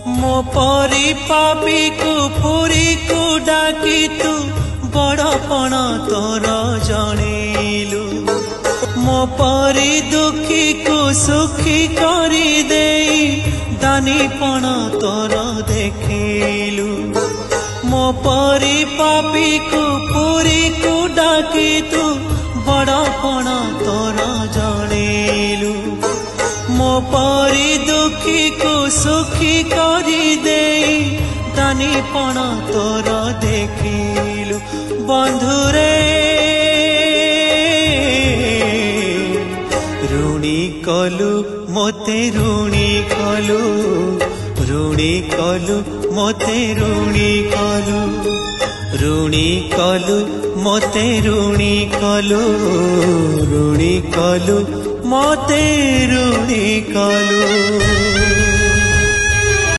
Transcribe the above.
मो परी पापी को पुरी को डाकी तू बड़पण तोर जणेलु मो परी दुखी को सुखी करी देई दानीपण तोर देखिलु मो परी पापी को पुरी को डाकी तू बड़पण तोर जणेलु मो परी दुखी को सुखी करी देई दानीपण तोर देखिलु बंधुरे ऋणी कलु मोते ऋणी कलु ऋणी कलु मोते ऋणी कलु ऋणी कलु मोते ऋणी कलु ऋणी कलु मोते ऋणी कलु।